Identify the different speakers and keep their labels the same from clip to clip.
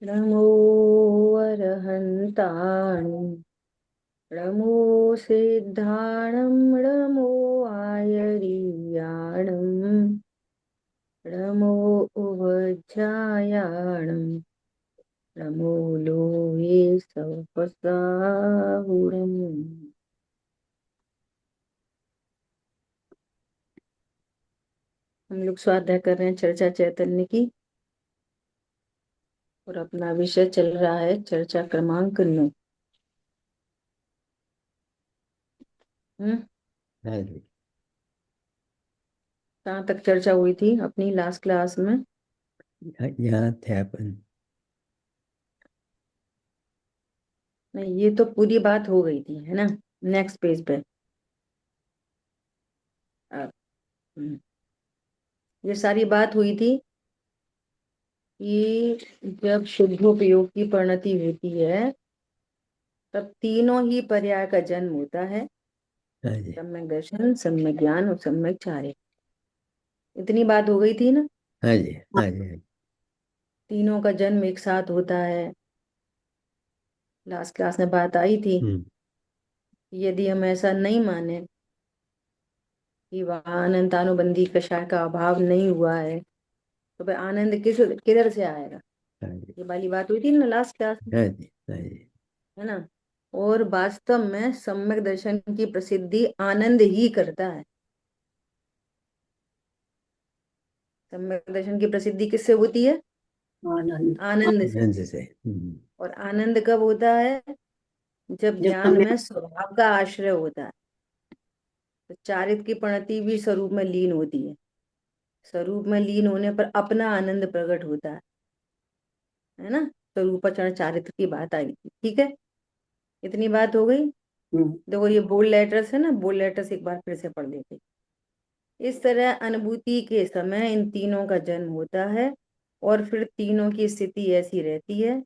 Speaker 1: नमो अरहन्ताणं नमो सिद्धाणं नमो आयर्याणं नमो उवज्रायाणं नमो लोहे सहस्राहुरम्। हम लोग स्वाध्याय कर रहे हैं चर्चा चैतन्य की, और अपना विषय चल रहा है चर्चा क्रमांक 9।
Speaker 2: हाँ जी।
Speaker 1: कहाँ तक चर्चा हुई थी अपनी लास्ट क्लास में?
Speaker 2: यहाँ थे अपन।
Speaker 1: नहीं, ये तो पूरी बात हो गई थी, है ना। नेक्स्ट पेज पे अब, ये सारी बात हुई थी कि जब शुद्धोपयोग की परिणति होती है तब तीनों ही पर्याय का जन्म होता है।
Speaker 2: हाँ जी।
Speaker 1: सम्यक दर्शन, सम्यक ज्ञान और सम्यक चारित्र। इतनी बात हो गई थी ना।
Speaker 2: हाँ जी। हाँ जी। हाँ जी।
Speaker 1: तीनों का जन्म एक साथ होता है। लास्ट क्लास में बात आई थी।
Speaker 2: हम्म।
Speaker 1: यदि हम ऐसा नहीं माने कि वहां अनंतानुबंधी कषाय का अभाव नहीं हुआ है तो भाई आनंद किधर से आएगा?
Speaker 2: हाँ जी।
Speaker 1: ये वाली बात हुई थी ना लास्ट क्लास में,
Speaker 2: हाँ जी। हाँ जी।
Speaker 1: है ना। और वास्तव में सम्यक दर्शन की प्रसिद्धि आनंद ही करता है। सम्यक दर्शन की प्रसिद्धि किससे होती है?
Speaker 3: आनंद।
Speaker 1: आनंद से।
Speaker 2: आनंद से।
Speaker 1: और आनंद कब होता है? जब
Speaker 3: जब
Speaker 1: ज्ञान
Speaker 3: समय
Speaker 1: में स्वभाव का आश्रय होता है। तो चारित्र की प्रणति भी स्वरूप में लीन होती है। स्वरूप में लीन होने पर अपना आनंद प्रकट होता है ना। स्वरूपाचरण चारित्र की बात आई थी, ठीक है। इतनी बात हो गई। देखो ये बोल्ड लेटर्स है ना, बोल्ड लेटर्स एक बार फिर से पढ़ लेते। इस तरह अनुभूति के समय इन तीनों का जन्म होता है और फिर तीनों की स्थिति ऐसी रहती है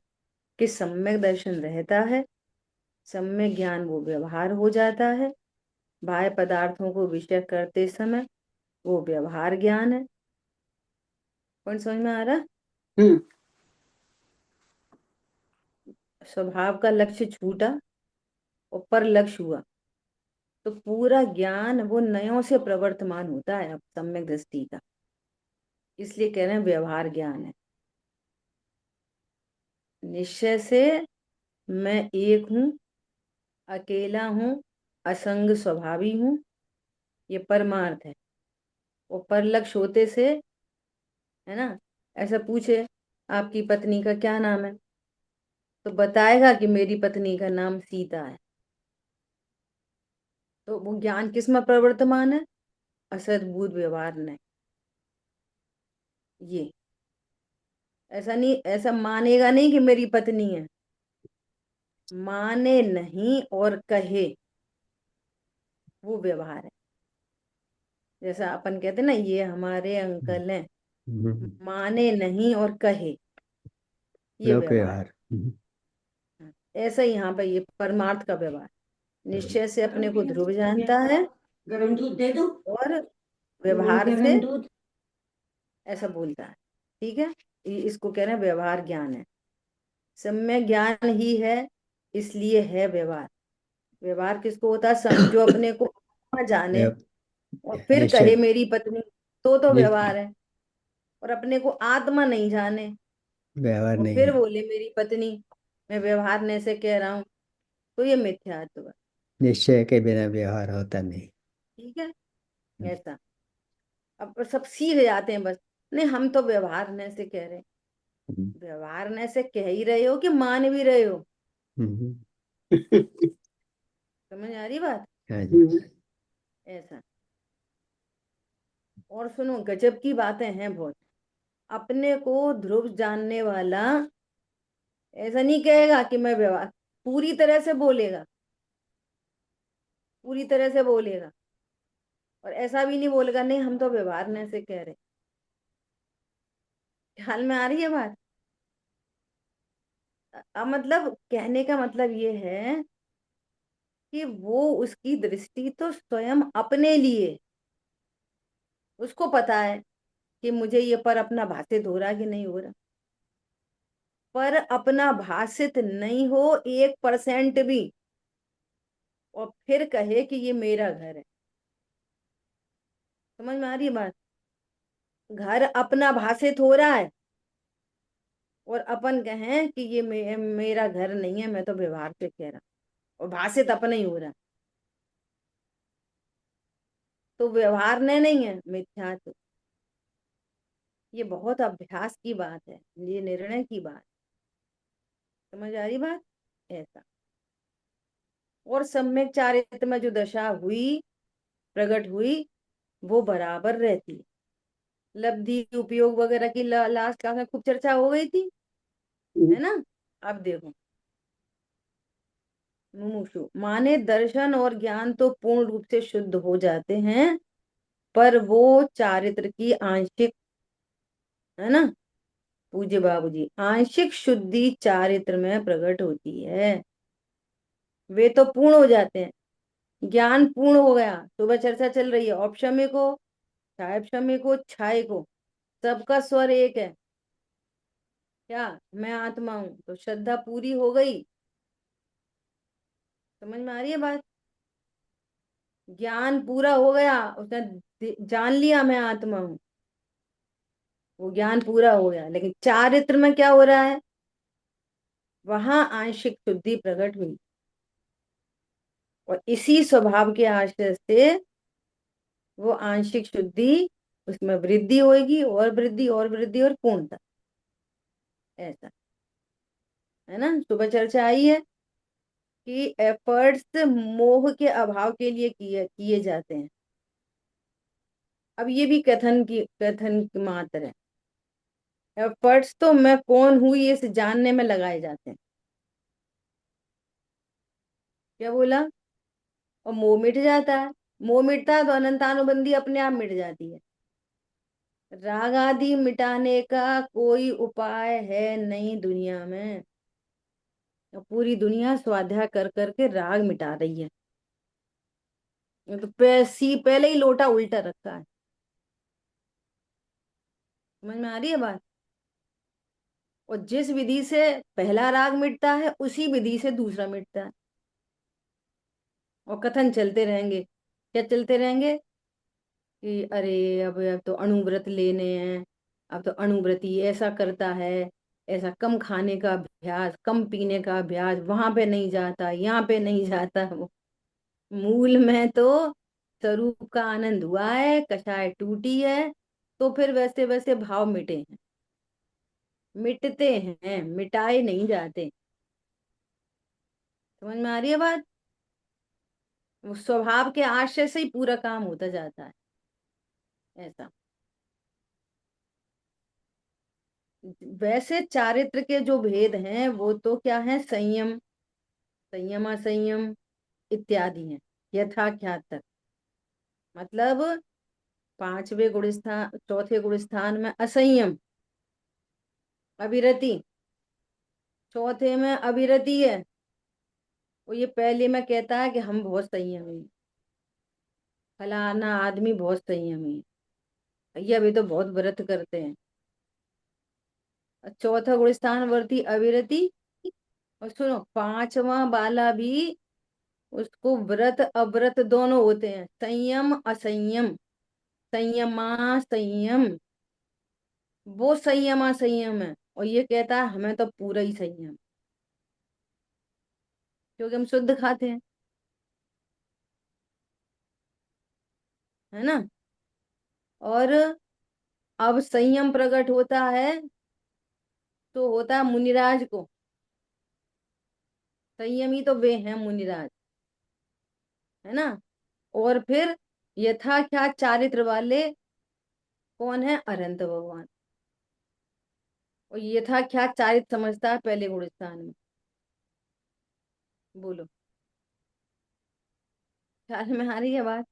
Speaker 1: कि सम्यक दर्शन रहता है, सम्यक ज्ञान वो व्यवहार हो जाता है, बाह्य पदार्थों को विषय करते समय वो व्यवहार ज्ञान है। कौन समझ में आ रहा?
Speaker 3: हम्म
Speaker 1: स्वभाव का लक्ष्य छूटा और पर लक्ष्य हुआ तो पूरा ज्ञान वो नयों से प्रवर्तमान होता है अब सम्यक दृष्टि का। इसलिए कह रहे हैं व्यवहार ज्ञान है। निश्चय से मैं एक हूँ, अकेला हूँ, असंग स्वभावी हूँ, ये परमार्थ है। और पर लक्ष्य होते से, है ना, ऐसा पूछे आपकी पत्नी का क्या नाम है तो बताएगा कि मेरी पत्नी का नाम सीता है। तो वो ज्ञान किस में प्रवर्तमान है? असद्भूत व्यवहार ने। ये ऐसा नहीं, ऐसा मानेगा नहीं कि मेरी पत्नी है, माने नहीं और कहे वो व्यवहार है। जैसा अपन कहते हैं ना, ये हमारे अंकल हैं, माने नहीं और कहे ये
Speaker 2: लोक
Speaker 1: व्यवहार
Speaker 2: व्यवहार।
Speaker 1: है। ऐसा ही यहाँ पे ये परमार्थ का व्यवहार निश्चय से अपने को ध्रुव जानता है
Speaker 3: गरम दूध दे दो।
Speaker 1: और व्यवहार से
Speaker 3: गरम दूध।
Speaker 1: ऐसा बोलता है, ठीक है। इसको कह रहे हैं व्यवहार ज्ञान है। सम्यक ज्ञान ही है, इसलिए है व्यवहार। व्यवहार किसको होता है? जो अपने को आत्मा जाने
Speaker 2: व्यव-
Speaker 1: और फिर कहे
Speaker 2: निश्चय।
Speaker 1: मेरी पत्नी, तो
Speaker 2: नि-
Speaker 1: व्यवहार है। और अपने को आत्मा नहीं जाने
Speaker 2: व्यवहार
Speaker 1: और
Speaker 2: नहीं
Speaker 1: फिर
Speaker 2: है।
Speaker 1: बोले मेरी पत्नी, मैं व्यवहार ने से कह रहा हूँ, तो ये मिथ्यात्व है।
Speaker 2: निश्चय के बिना व्यवहार होता नहीं।
Speaker 1: ठीक है। ऐसा अब सब सीख जाते हैं बस। नहीं, हम तो व्यवहार ने से कह रहे हैं। व्यवहार ने से कह ही रहे हो कि मान भी रहे हो? समझ आ रही बात?
Speaker 2: हाँ जी।
Speaker 1: ऐसा। और सुनो, गजब की बातें हैं बहुत। अपने को ध्रुव जानने वाला ऐसा नहीं कहेगा कि मैं व्यवहार, पूरी तरह से बोलेगा, पूरी तरह से बोलेगा। और ऐसा भी नहीं बोलेगा नहीं हम तो व्यवहार ने से कह रहे। ख्याल में आ रही है बात? अब मतलब कहने का मतलब ये है कि वो उसकी दृष्टि तो स्वयं अपने लिए, उसको पता है कि मुझे ये पर अपना भाषित हो रहा कि नहीं हो रहा। पर अपना भाषित नहीं हो 1% भी, और फिर कहे कि ये मेरा घर है। समझ में आ रही है बात? घर अपना भाषित हो रहा है और अपन कहें कि ये मेरा घर नहीं है, मैं तो व्यवहार से कह रहा, और भाषित अपना ही हो रहा, तो व्यवहार ने नहीं है, मिथ्यात्व। ये बहुत अभ्यास की बात है, ये निर्णय की बात। समझ आ रही बात? ऐसा। और सम्यक चारित्र में जो दशा हुई, प्रकट हुई, वो बराबर रहती है। लब्धि उपयोग वगैरह की लास्ट क्लास में खूब चर्चा हो गई थी, है ना? अब देखो, मुमुक्षु माने दर्शन और ज्ञान तो पूर्ण रूप से शुद्ध हो जाते हैं, पर वो चारित्र की आंशिक, है ना, पूज्य बाबूजी, आंशिक शुद्धि चारित्र में प्रकट होती है। वे तो पूर्ण हो जाते हैं। ज्ञान पूर्ण हो गया, सुबह चर्चा चल रही है, औपशम्य को, छायक्षम्य को, छाय को, सबका स्वर एक है, क्या मैं आत्मा हूं, तो श्रद्धा पूरी हो गई। समझ में आ रही है बात? ज्ञान पूरा हो गया, उसने जान लिया मैं आत्मा हूं, वो ज्ञान पूरा हो गया। लेकिन चारित्र में क्या हो रहा है? वहां आंशिक शुद्धि प्रकट हुई, और इसी स्वभाव के आश्रय से वो आंशिक शुद्धि, उसमें वृद्धि होगी, और वृद्धि और वृद्धि और पूर्णता, ऐसा, है ना? सुबह चर्चा आई है कि एफर्ट्स मोह के अभाव के लिए किए किए जाते हैं। अब ये भी कथन की मात्र है। एफर्ट्स तो मैं कौन हूं ये से जानने में लगाए जाते हैं। क्या बोला? और मोह मिट जाता है। मोह मिटता है तो अनंतानुबंधी अपने आप मिट जाती है। राग आदि मिटाने का कोई उपाय है नहीं दुनिया में। तो पूरी दुनिया स्वाध्याय कर करके राग मिटा रही है। ये तो पहले ही लोटा उल्टा रखा है। समझ में आ रही है बात? और जिस विधि से पहला राग मिटता है, उसी विधि से दूसरा मिटता है। और कथन चलते रहेंगे। क्या चलते रहेंगे? कि अरे अब तो अणुव्रत लेने हैं, अब तो अणुव्रती ऐसा करता है, ऐसा कम खाने का अभ्यास, कम पीने का अभ्यास, वहां पे नहीं जाता, यहाँ पे नहीं जाता। वो मूल में तो स्वरूप का आनंद हुआ है, कषाय टूटी है, तो फिर वैसे वैसे भाव मिटे हैं, मिटते हैं, मिटाए नहीं जाते। समझ में आ रही है बात? वो स्वभाव के आश्रय से ही पूरा काम होता जाता है, ऐसा। वैसे चारित्र के जो भेद हैं वो तो क्या है? संयम, संयम असंयम इत्यादि हैं, यथाख्यात तक। मतलब पांचवे गुण स्थान, चौथे गुण स्थान में असंयम, अविरति, चौथे में अविरति है। वो ये पहले में कहता है कि हम बहुत संयमी हैं, फलाना आदमी बहुत संयमी है, ये अभी तो बहुत व्रत करते हैं। चौथा गुण स्थान वर्ती अविरति। और सुनो, पांचवा वाला भी, उसको व्रत अव्रत दोनों होते हैं, संयम असंयम, संयमा संयम। वो संयमा संयम है, और ये कहता है हमें तो पूरा ही संयम, क्योंकि हम शुद्ध खाते हैं, है ना? और अब संयम प्रकट होता है तो होता है मुनिराज को। संयमी तो वे हैं मुनिराज, है ना? और फिर यथाख्यात चारित्र वाले कौन है? अनंत भगवान। और यथाख्यात चारित्र समझता है पहले गुण स्थान में। बोलो, ख्याल में आ रही है बात?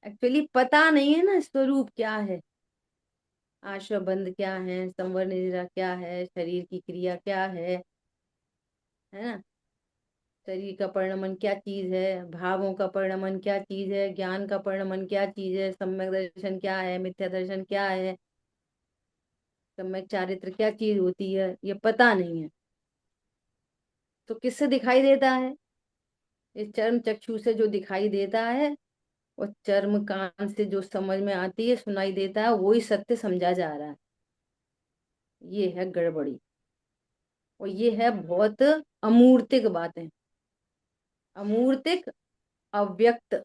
Speaker 1: एक्चुअली पता नहीं है ना स्वरूप क्या है, आश्रबंध क्या है, संवर निद्रा क्या है, शरीर की क्रिया क्या है ना? शरीर का परिणमन क्या चीज है, भावों का परिणमन क्या चीज है, ज्ञान का परिणमन क्या चीज है, सम्यक दर्शन क्या है, मिथ्या दर्शन क्या है, सम्यक चारित्र क्या चीज होती है ये पता नहीं है, तो किससे दिखाई देता है? इस चर्म चक्षु से जो दिखाई देता है और चर्म कान से जो समझ में आती है, सुनाई देता है, वही सत्य समझा जा रहा है। ये है गड़बड़ी, और ये है बहुत अमूर्तिक बातें, अमूर्तिक, अव्यक्त,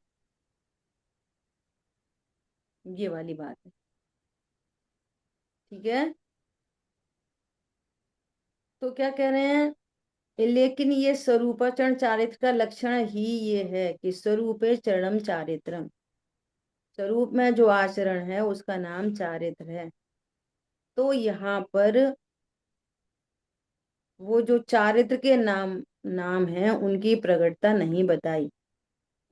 Speaker 1: ये वाली बात है। ठीक है, तो क्या कह रहे हैं, लेकिन ये स्वरूपाचरण चारित्र का लक्षण ही ये है कि स्वरूपे चरणम चारित्रम, स्वरूप में जो आचरण है उसका नाम चारित्र है। तो यहाँ पर वो जो चारित्र के नाम नाम है उनकी प्रगटता नहीं बताई,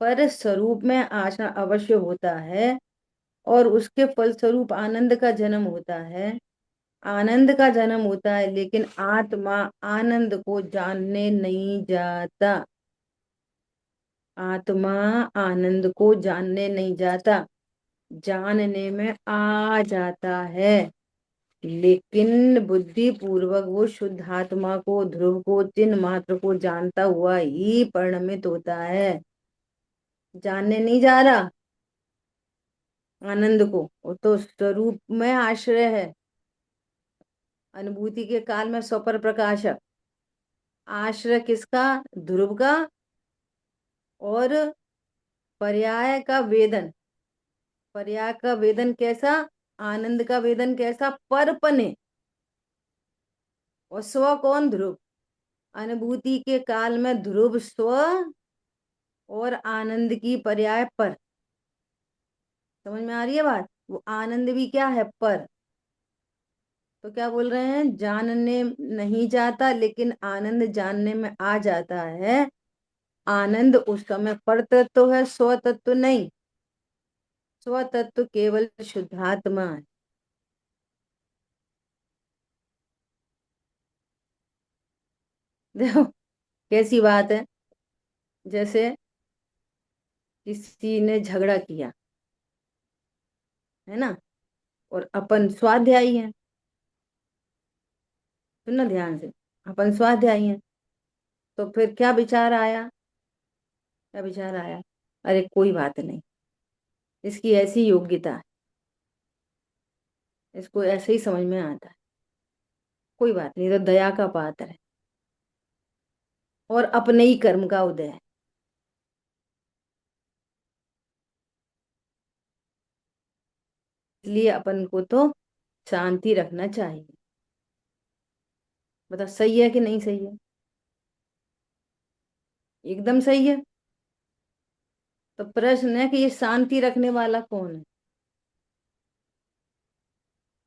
Speaker 1: पर स्वरूप में आचरण अवश्य होता है और उसके फलस्वरूप आनंद का जन्म होता है, आनंद का जन्म होता है, लेकिन आत्मा आनंद को जानने नहीं जाता, आत्मा आनंद को जानने नहीं जाता, जानने में आ जाता है, लेकिन बुद्धि पूर्वक वो शुद्ध आत्मा को, ध्रुव को, चिन्ह मात्र को जानता हुआ ही परिणमित होता है। जानने नहीं जा रहा आनंद को, वो तो स्वरूप में आश्रय है, अनुभूति के काल में स्वपर प्रकाशक, आश्रय किसका? ध्रुव का, और पर्याय का वेदन, पर्याय का वेदन कैसा? आनंद का वेदन कैसा? परपने, और स्व कौन? ध्रुव। अनुभूति के काल में ध्रुव स्व और आनंद की पर्याय पर। समझ में आ रही है बात? वो आनंद भी क्या है? पर। तो क्या बोल रहे हैं, जानने नहीं जाता लेकिन आनंद जानने में आ जाता है। आनंद उस समय पर तत्व है, स्व तत्व नहीं, स्व तत्व केवल शुद्धात्मा है। देखो कैसी बात है, जैसे किसी ने झगड़ा किया है ना, और अपन स्वाध्यायी हैं, सुनना ध्यान से, अपन स्वाध्यायी हैं, तो फिर क्या विचार आया? क्या विचार आया? अरे कोई बात नहीं, इसकी ऐसी योग्यता है, इसको ऐसे ही समझ में आता है, कोई बात नहीं, तो दया का पात्र है और अपने ही कर्म का उदय है। इसलिए अपन को तो शांति रखना चाहिए। बता सही है कि नहीं सही है? एकदम सही है। तो प्रश्न है कि ये शांति रखने वाला कौन है?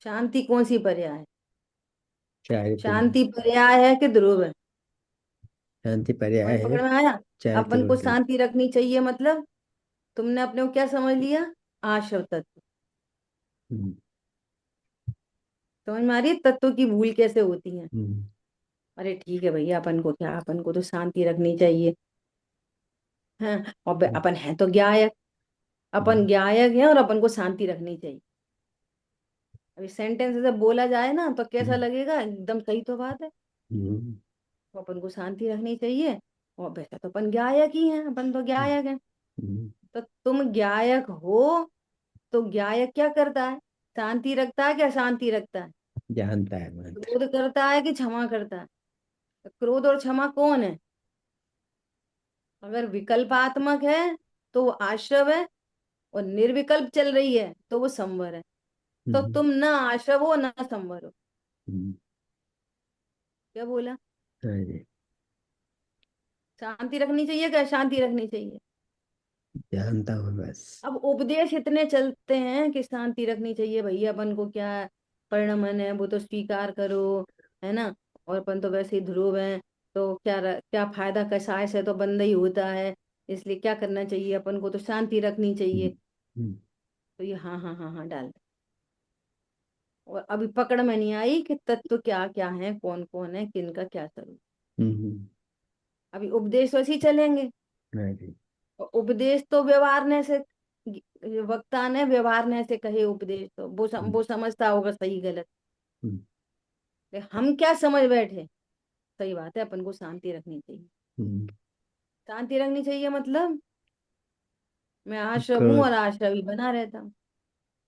Speaker 1: शांति कौन सी पर्याय है?
Speaker 2: चारित्र।
Speaker 1: शांति पर्याय है कि ध्रुव है?
Speaker 2: शांति पर्याय
Speaker 1: तुम्हारी
Speaker 2: है।
Speaker 1: पकड़ में आया? अपन को
Speaker 2: चारित्र।
Speaker 1: शांति रखनी चाहिए मतलब तुमने अपने को क्या समझ लिया? आश्रव तत्व।
Speaker 2: हम्म,
Speaker 1: समझ में आ रही है तत्व की भूल कैसे होती है?
Speaker 2: हम्म,
Speaker 1: अरे ठीक है भैया, अपन को क्या, अपन को तो शांति रखनी चाहिए, हाँ, और अपन है तो ज्ञायक, अपन
Speaker 2: हम्म,
Speaker 1: ज्ञायक हैं और अपन को शांति रखनी चाहिए। अभी सेंटेंस से बोला जाए ना तो कैसा
Speaker 2: हम्म,
Speaker 1: लगेगा? एकदम सही तो बात है,
Speaker 2: हम्म,
Speaker 1: तो अपन को शांति रखनी चाहिए, और वैसे तो अपन ज्ञायक ही हैं, अपन तो ज्ञायक हैं।
Speaker 2: हम्म,
Speaker 1: तो तुम ज्ञायक हो, तो ज्ञायक क्या करता है? शांति रखता है क्या शांति रखता है?
Speaker 2: जानता है मंत्र।
Speaker 1: क्रोध करता है कि क्षमा करता है? तो क्रोध और क्षमा कौन है? अगर विकल्पात्मक है तो वो आश्रव है, और निर्विकल्प चल रही है तो वो संवर है। तो
Speaker 2: हम्म,
Speaker 1: तुम ना आश्रव हो ना संवर हो।
Speaker 2: हम्म,
Speaker 1: क्या बोला?
Speaker 2: हाँ जी।
Speaker 1: शांति रखनी चाहिए क्या शांति रखनी चाहिए?
Speaker 2: जानता हूँ बस।
Speaker 1: अब उपदेश इतने चलते हैं कि शांति रखनी चाहिए भैया, अपन को क्या परिणमन है वो तो स्वीकार करो, है ना, और अपन तो वैसे ही ध्रुव हैं, तो क्या फायदा, कसाय से तो बंदा ही होता है, इसलिए क्या करना चाहिए अपन को? तो शांति रखनी
Speaker 2: हम्म,
Speaker 1: चाहिए।
Speaker 2: हम्म,
Speaker 1: तो ये हाँ हाँ हाँ हाँ डाल दे। और अभी पकड़ में नहीं आई कि तत्व क्या क्या है, कौन कौन है, किनका क्या स्वरूप।
Speaker 2: हम्म,
Speaker 1: अभी उपदेश वैसे ही चलेंगे,
Speaker 2: हाँ जी।
Speaker 1: और उपदेश तो व्यवहारने से, वक्ता ने व्यवहारने से कहे उपदेश, तो वो
Speaker 2: हम्म,
Speaker 1: वो समझता होगा सही गलत,
Speaker 2: हम्म,
Speaker 1: हम क्या समझ बैठे? सही बात है, अपन को शांति रखनी चाहिए।
Speaker 2: हम्म,
Speaker 1: शांति रखनी चाहिए मतलब मैं आश्रम हूं
Speaker 2: क्रोध।
Speaker 1: और आश्रमी बना रहता हूँ।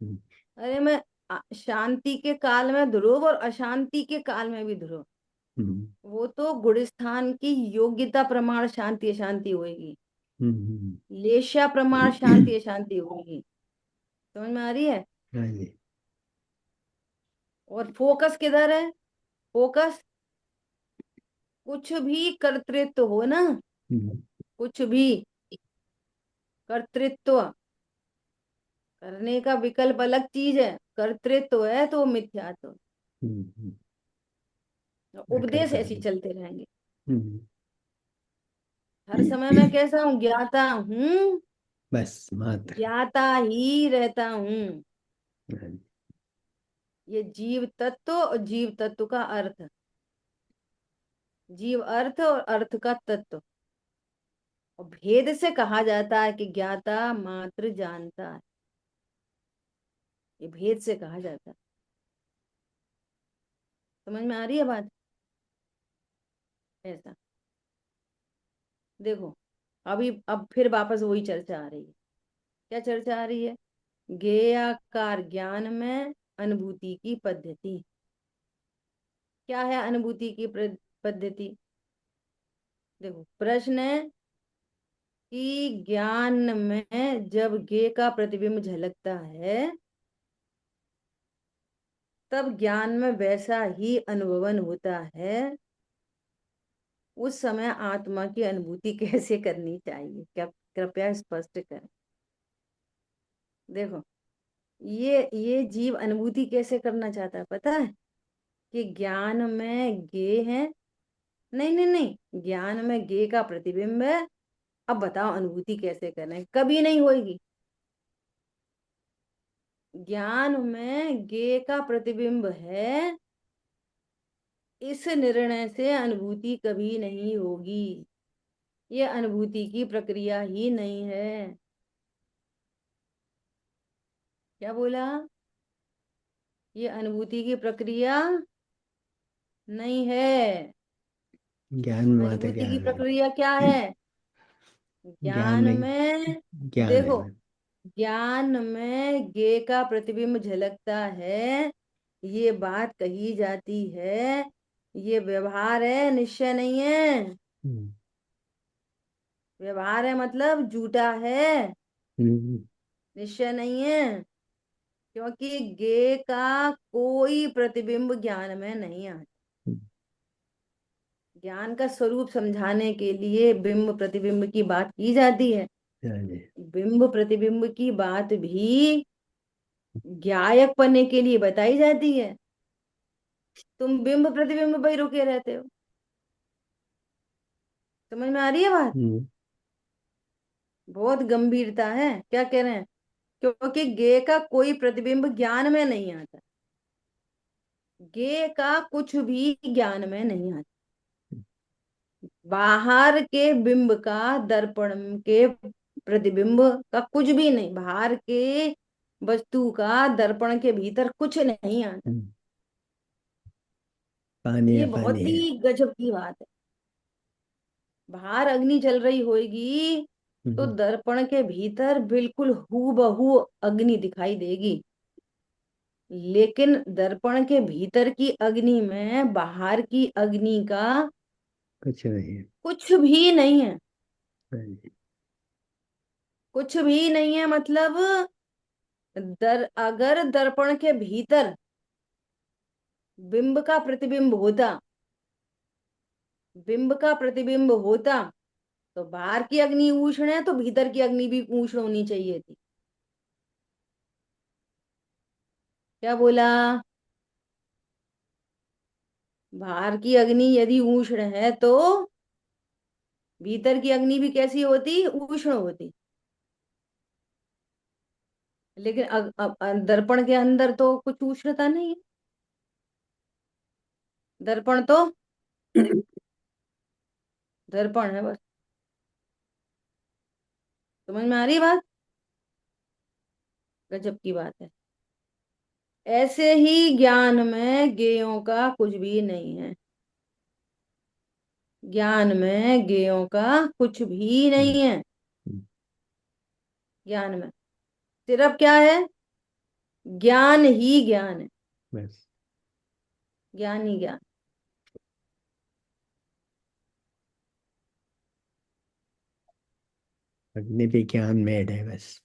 Speaker 2: हम्म,
Speaker 1: अरे मैं शांति के काल में ध्रुव और अशांति के काल में भी ध्रुव।
Speaker 2: हम्म,
Speaker 1: वो तो गुण स्थान की योग्यता प्रमाण शांति अशांति होगी,
Speaker 2: हम्म,
Speaker 1: लेशा प्रमाण शांति अशांति होगी। समझ में आ रही है?
Speaker 2: हाँ जी।
Speaker 1: और फोकस किधर है? फोकस कुछ भी कर्तृत्व हो ना,
Speaker 2: हम्म,
Speaker 1: कुछ भी कर्तृत्व करने का विकल्प अलग चीज है, कर्तृत्व है तो मिथ्यात्व।
Speaker 2: हम्म, मैं
Speaker 1: उपदेश
Speaker 2: करता
Speaker 1: ऐसी
Speaker 2: हूँ।
Speaker 1: चलते रहेंगे।
Speaker 2: हम्म,
Speaker 1: हर समय मैं कैसा हूँ? ज्ञाता हूँ,
Speaker 2: बस मात्र।
Speaker 1: ज्ञाता ही रहता हूँ।
Speaker 2: हाँ जी।
Speaker 1: ये जीव तत्व और जीव तत्व का अर्थ, जीव अर्थ और अर्थ का तत्व। और भेद से कहा जाता है कि ज्ञाता मात्र जानता है, ये भेद से कहा जाता है। समझ में आ रही है बात? ऐसा देखो, अभी अब फिर वापस वही चर्चा आ रही है। क्या चर्चा आ रही है? ज्ञेयाकार ज्ञान में अनुभूति की पद्धति। क्या है अनुभूति की पद्धति? देखो, प्रश्न है कि ज्ञान में जब ज्ञेय का प्रतिबिंब झलकता है तब ज्ञान में वैसा ही अनुभवन होता है। उस समय आत्मा की अनुभूति कैसे करनी चाहिए, क्या कृपया स्पष्ट करें। देखो, ये जीव अनुभूति कैसे करना चाहता है पता है? कि ज्ञान में ज्ञेय है, नहीं नहीं नहीं, ज्ञान में ज्ञेय का प्रतिबिंब है। अब बताओ अनुभूति कैसे करें? कभी नहीं होगी। ज्ञान में ज्ञेय का प्रतिबिंब है, इस निर्णय से अनुभूति कभी नहीं होगी। ये अनुभूति की प्रक्रिया ही नहीं है। क्या बोला? ये अनुभूति की प्रक्रिया नहीं है।
Speaker 2: ज्ञान में मात्र
Speaker 1: अनुभूति की
Speaker 2: ज्ञान है।
Speaker 1: प्रक्रिया क्या है?
Speaker 2: ज्ञान
Speaker 1: ज्ञान
Speaker 2: में
Speaker 1: में
Speaker 2: ज्ञान है
Speaker 1: देखो,
Speaker 2: बस।
Speaker 1: ज्ञान में ज्ञेय का प्रतिबिंब झलकता है, ये बात कही जाती है। ये व्यवहार है, निश्चय नहीं है।
Speaker 2: हम्म,
Speaker 1: व्यवहार है मतलब झूठा है,
Speaker 2: हम्म,
Speaker 1: निश्चय नहीं है। क्योंकि ज्ञेय का कोई प्रतिबिंब ज्ञान में नहीं आता। ज्ञान का स्वरूप समझाने के लिए बिंब प्रतिबिंब की बात की जाती है।
Speaker 2: हाँ जी।
Speaker 1: बिंब प्रतिबिंब की बात भी ज्ञायक बनने के लिए बताई जाती है। तुम बिंब प्रतिबिंब पर ही रुके रहते हो। समझ में आ रही है बात?
Speaker 2: हम्म,
Speaker 1: बहुत गंभीरता है। क्या कह रहे हैं? क्योंकि ज्ञेय का कोई प्रतिबिंब ज्ञान में नहीं आता। ज्ञेय का कुछ भी ज्ञान में नहीं आता। बाहर के बिंब का, दर्पण के प्रतिबिंब का कुछ भी नहीं, बाहर के वस्तु का दर्पण के भीतर कुछ नहीं आता।
Speaker 2: हम्म, पानी
Speaker 1: ये
Speaker 2: है,
Speaker 1: बहुत
Speaker 2: पानी है।
Speaker 1: ही गजब की बात है। बाहर अग्नि जल रही होगी तो
Speaker 2: हम्म,
Speaker 1: दर्पण के भीतर बिल्कुल हूबहू अग्नि दिखाई देगी, लेकिन दर्पण के भीतर की अग्नि में बाहर की अग्नि का
Speaker 2: कुछ नहीं है।
Speaker 1: कुछ भी नहीं है।
Speaker 2: हाँ जी।
Speaker 1: कुछ भी नहीं है मतलब अगर दर्पण के भीतर बिंब का प्रतिबिंब होता, बिंब का प्रतिबिंब होता तो बाहर की अग्नि उष्ण है तो भीतर की अग्नि भी उष्ण होनी चाहिए थी। क्या बोला? बाहर की अग्नि यदि उष्ण है तो भीतर की अग्नि भी कैसी होती? उष्ण होती। लेकिन दर्पण के अंदर तो कुछ उष्णता नहीं है। दर्पण तो दर्पण है बस। समझ में आ रही बात? गजब की बात है। ऐसे ही ज्ञान में ज्ञेयों का कुछ भी नहीं है। ज्ञान में ज्ञेयों का कुछ भी
Speaker 2: हम्म,
Speaker 1: नहीं है।
Speaker 2: हम्म,
Speaker 1: ज्ञान में सिर्फ क्या है? ज्ञान ही ज्ञान है।
Speaker 2: बस
Speaker 1: ज्ञान ही ज्ञान।
Speaker 2: अग्नि भी ज्ञान मेड है बस।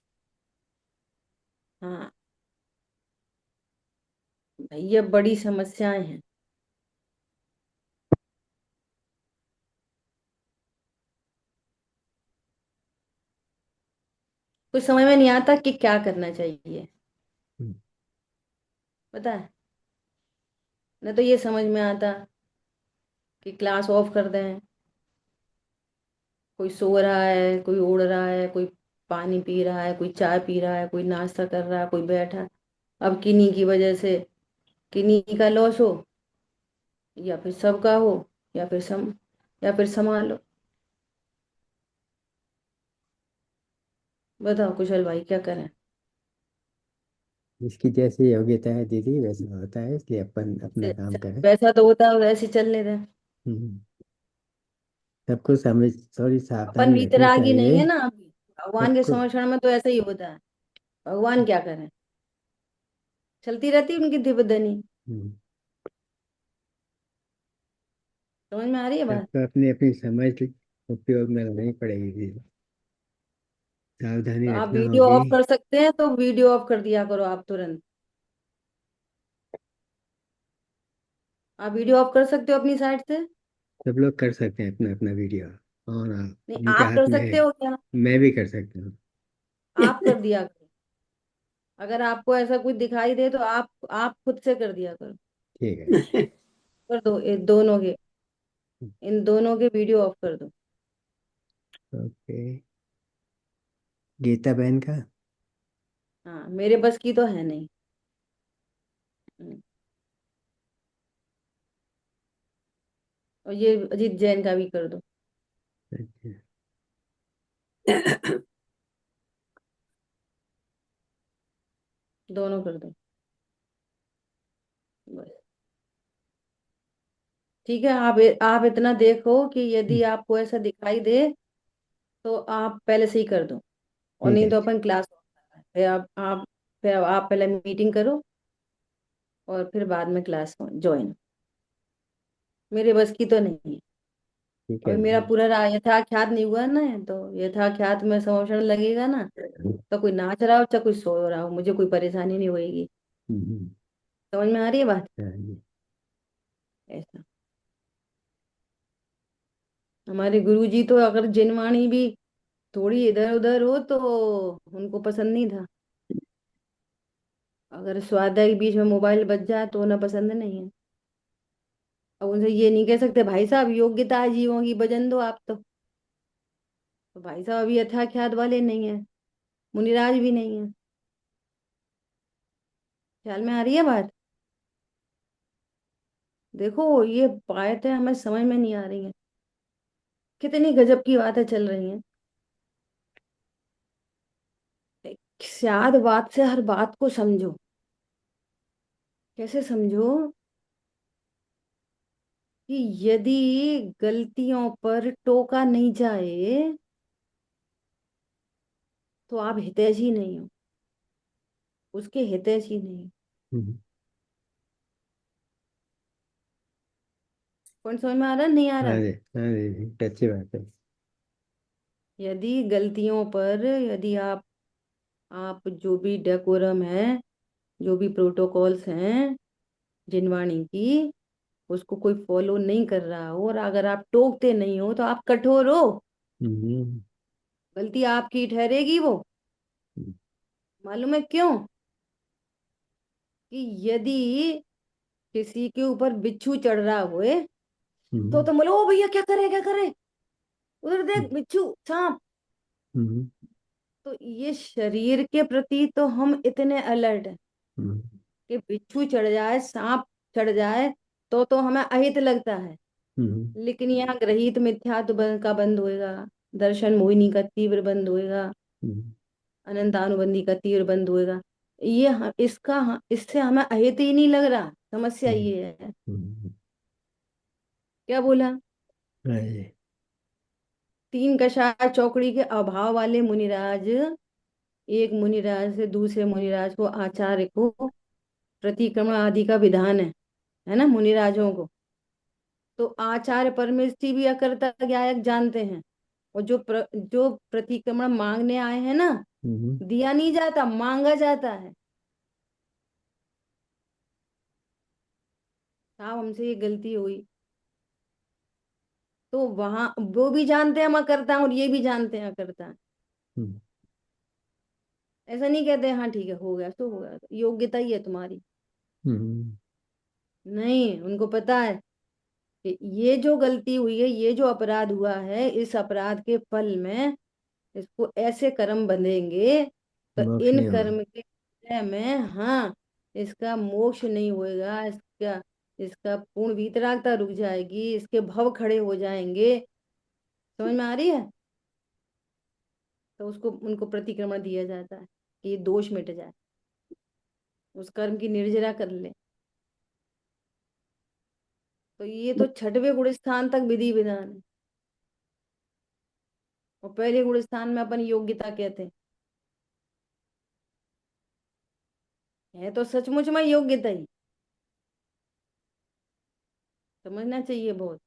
Speaker 1: हाँ भाई, ये बड़ी समस्याएं हैं। कुछ समझ में नहीं आता कि क्या करना चाहिए।
Speaker 2: हम्म,
Speaker 1: पता है, न तो ये समझ में आता कि क्लास ऑफ कर दें। कोई सो रहा है, कोई उड़ रहा है, कोई पानी पी रहा है, कोई चाय पी रहा है, कोई नाश्ता कर रहा है, कोई बैठा। अब किन्हीं की वजह से किन्हीं का लॉस हो, या फिर सबका हो, या फिर संभालो। बताओ कुशल भाई, क्या करें?
Speaker 2: जिसकी जैसी योग्यता है दीदी वैसा होता है, इसलिए अपन अपना काम करें।
Speaker 1: वैसा तो होता है, वैसे ही चलने दें।
Speaker 2: हम्म, सबको समझ, थोड़ी
Speaker 1: अपन
Speaker 2: सावधानी रखनी
Speaker 1: वीतरागी नहीं
Speaker 2: चाहिए।
Speaker 1: है ना अभी। भगवान के
Speaker 2: सबको।
Speaker 1: संरक्षण में तो ऐसा ही होता है। भगवान क्या करें, चलती रहती है उनकी दिव्यधनी।
Speaker 2: हम्म,
Speaker 1: समझ में आ रही है बात?
Speaker 2: सबको अपनी अपनी समझ उपयोग में लानी पड़ेगी दीदी। सावधानी
Speaker 1: तो आप
Speaker 2: रखना
Speaker 1: वीडियो
Speaker 2: होगी।
Speaker 1: ऑफ कर सकते हैं तो वीडियो ऑफ कर दिया करो आप तुरंत। आप वीडियो ऑफ कर सकते हो अपनी साइड से।
Speaker 2: सब लोग कर सकते हैं अपना अपना वीडियो और
Speaker 1: नहीं,
Speaker 2: उनके
Speaker 1: आप
Speaker 2: हाथ
Speaker 1: कर
Speaker 2: में है।
Speaker 1: सकते हो क्या?
Speaker 2: मैं भी कर सकता हूँ।
Speaker 1: आप कर दिया करो। अगर आपको ऐसा कुछ दिखाई दे तो आप खुद से कर दिया करो।
Speaker 2: ठीक है।
Speaker 1: कर दो, इन दोनों के वीडियो ऑफ कर दो।
Speaker 2: ओके। गीता बहन का।
Speaker 1: हाँ, मेरे बस की तो है नहीं। हम्म, और ये अजीत जैन का भी कर दो।
Speaker 2: अच्छा।
Speaker 1: दोनों कर दो बस। ठीक है, आप इतना देखो कि यदि आपको ऐसा दिखाई दे तो आप पहले से ही कर दो। और
Speaker 2: ठीक
Speaker 1: नहीं
Speaker 2: है।
Speaker 1: तो अपन क्लास, फिर आप पहले मीटिंग करो और फिर बाद में क्लास ज्वाइन। मेरे बस की तो नहीं है।
Speaker 2: ठीक
Speaker 1: और
Speaker 2: है
Speaker 1: मेरा
Speaker 2: दीदी।
Speaker 1: पूरा यथाख्यात नहीं हुआ ना, तो यथाख्यात में संरक्षण लगेगा ना। तो कोई नाच रहा हो चाहे कोई सो रहा हो, मुझे कोई परेशानी नहीं होगी।
Speaker 2: हम्म,
Speaker 1: समझ में आ रही है बात?
Speaker 2: हाँ जी।
Speaker 1: ऐसा। हमारे गुरुजी तो अगर जिनवाणी भी थोड़ी इधर उधर हो तो उनको पसंद नहीं था। अगर स्वाध्याय के बीच में मोबाइल बज जाए तो उन्हें पसंद नहीं है। अब उनसे ये नहीं कह सकते भाई साहब योग्यता है जीवों की, भजन दो आप तो भाई साहब अभी यथाख्यात वाले नहीं है, मुनिराज भी नहीं है। ख्याल में आ रही है बात? देखो, ये बातें हमें समझ में नहीं आ रही हैं। कितनी गजब की बातें चल रही हैं। शायद बात से हर बात को समझो। कैसे समझो? कि यदि गलतियों पर टोका नहीं जाए तो आप हितैषी नहीं हो, उसके हितैषी नहीं हो।
Speaker 2: हम्म,
Speaker 1: कौन समझ में आ रहा है, नहीं आ
Speaker 2: हाँ
Speaker 1: रहा?
Speaker 2: जी, हाँ जी, अच्छी बात है।
Speaker 1: यदि गलतियों पर, यदि आप जो भी डेकोरम है, जो भी प्रोटोकॉल्स हैं जिनवाणी की, उसको कोई फॉलो नहीं कर रहा हो और अगर आप टोकते नहीं हो तो आप कठोर हो।
Speaker 2: हम्म,
Speaker 1: गलती आपकी ठहरेगी वो। मालूम है क्यों? कि यदि किसी के ऊपर बिच्छू चढ़ रहा होए तो
Speaker 2: हम्म,
Speaker 1: तुम बोलो ओ भैया क्या करे क्या करे, उधर
Speaker 2: हम्म,
Speaker 1: देख बिच्छू सांप।
Speaker 2: हम्म,
Speaker 1: तो ये शरीर के प्रति तो हम इतने अलर्ट हैं
Speaker 2: हम्म,
Speaker 1: कि बिच्छू चढ़ जाए, सांप चढ़ जाए तो हमें अहित लगता है।
Speaker 2: हम्म,
Speaker 1: लेकिन यहाँ ग्रहित मिथ्यात्व का बंद होएगा, दर्शन मोहिनी का तीव्र बंद होएगा,
Speaker 2: हम्म,
Speaker 1: अनंत अनुबंधी का तीव्र बंद होएगा। इससे हमें अहित ही नहीं लग रहा। समस्या
Speaker 2: हम्म,
Speaker 1: ये है।
Speaker 2: हम्म,
Speaker 1: क्या बोला?
Speaker 2: हाँ जी।
Speaker 1: तीन कषाय चौकड़ी के अभाव वाले मुनिराज एक मुनिराज से दूसरे मुनिराज को आचार्य को प्रतिक्रमण आदि का विधान है ना, मुनिराजों को। तो आचार्य परमेष्टि भी अकर्ता ज्ञायक जानते हैं। और जो प्रतिक्रमण मांगने आए हैं ना,
Speaker 2: हम्म,
Speaker 1: दिया नहीं जाता, मांगा जाता है। साहब हमसे ये गलती हुई, तो वहां वो भी जानते हैं मैं करता हूँ और ये भी जानते हैं करता है।
Speaker 2: हम्म,
Speaker 1: ऐसा नहीं कहते हाँ ठीक है हो गया तो हो गया, तो योग्यता ही है तुम्हारी।
Speaker 2: हम्म,
Speaker 1: नहीं, उनको पता है कि ये जो गलती हुई है, ये जो अपराध हुआ है, इस अपराध के फल में इसको ऐसे कर्म बंधेंगे, तो
Speaker 2: मोक्ष
Speaker 1: इन
Speaker 2: नहीं हुआ।
Speaker 1: कर्म के विषय में हाँ इसका मोक्ष नहीं होएगा, इसका इसका पूर्ण वीतरागता रुक जाएगी, इसके भव खड़े हो जाएंगे। समझ में आ रही है? तो उसको उनको प्रतिक्रमण दिया जाता है कि ये दोष मिट जाए, उस कर्म की निर्जरा कर ले। तो ये तो छठवें गुण स्थान तक विधि विधान है। और पहले गुण स्थान में अपन योग्यता कहते हैं, है तो सचमुच में योग्यता ही। समझना चाहिए बहुत।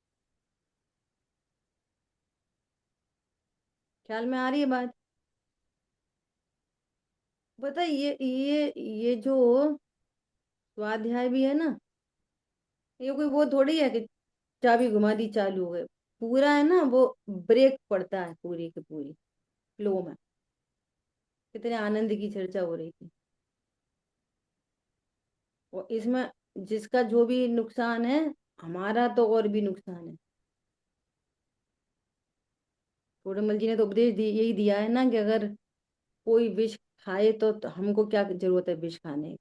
Speaker 1: ख्याल में आ रही है बात? पता है, ये जो स्वाध्याय भी है ना, ये कोई वो थोड़ी है कि चाबी घुमा दी चालू हो गए। पूरा है ना वो, ब्रेक पड़ता है पूरी की पूरी फ्लो में। कितने आनंद की चर्चा हो रही थी। और इसमें जिसका जो भी नुकसान है, हमारा तो और भी नुकसान है। थोड़ेमल जी ने तो उपदेश यही दिया है ना कि अगर कोई विष खाए तो हमको क्या जरूरत है विष खाने की।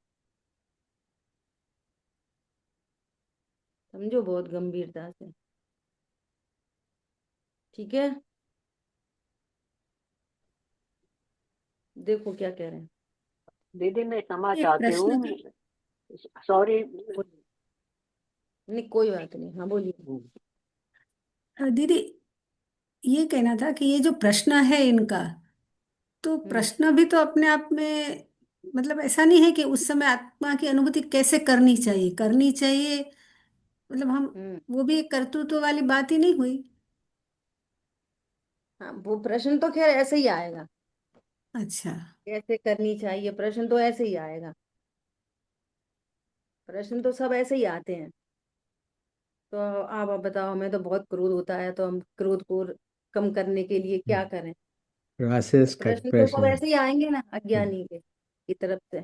Speaker 1: समझो बहुत गंभीरता से। ठीक है, देखो क्या कह रहे हैं।
Speaker 3: दीदी मैं क्षमा
Speaker 4: एक
Speaker 3: चाहती
Speaker 4: प्रश्न
Speaker 3: हूँ।
Speaker 4: था।
Speaker 3: सॉरी।
Speaker 1: बोलिए। नहीं कोई बात नहीं, हाँ बोलिए।
Speaker 4: दीदी, ये कहना था कि ये जो प्रश्न है इनका, तो
Speaker 1: हम्म।
Speaker 4: प्रश्न भी तो अपने आप में, मतलब ऐसा नहीं है कि उस समय आत्मा की अनुभूति कैसे करनी चाहिए, करनी चाहिए, मतलब हम,
Speaker 1: हम्म।
Speaker 4: वो भी एक कर्तृत्व वाली बात ही नहीं हुई।
Speaker 1: हाँ, वो प्रश्न तो खैर ऐसे ही आएगा,
Speaker 4: अच्छा।
Speaker 1: कैसे करनी चाहिए, प्रश्न तो ऐसे ही आएगा। प्रश्न तो सब ऐसे ही आते हैं। तो आप बताओ, हमें तो बहुत क्रोध होता है, तो हम क्रोध को कम करने के लिए क्या करें?
Speaker 2: प्रोसेस का
Speaker 1: प्रश्न तो सब
Speaker 2: प्रश्न।
Speaker 1: ऐसे ही आएंगे ना
Speaker 2: हम्म,
Speaker 1: अज्ञानी के की तरफ से।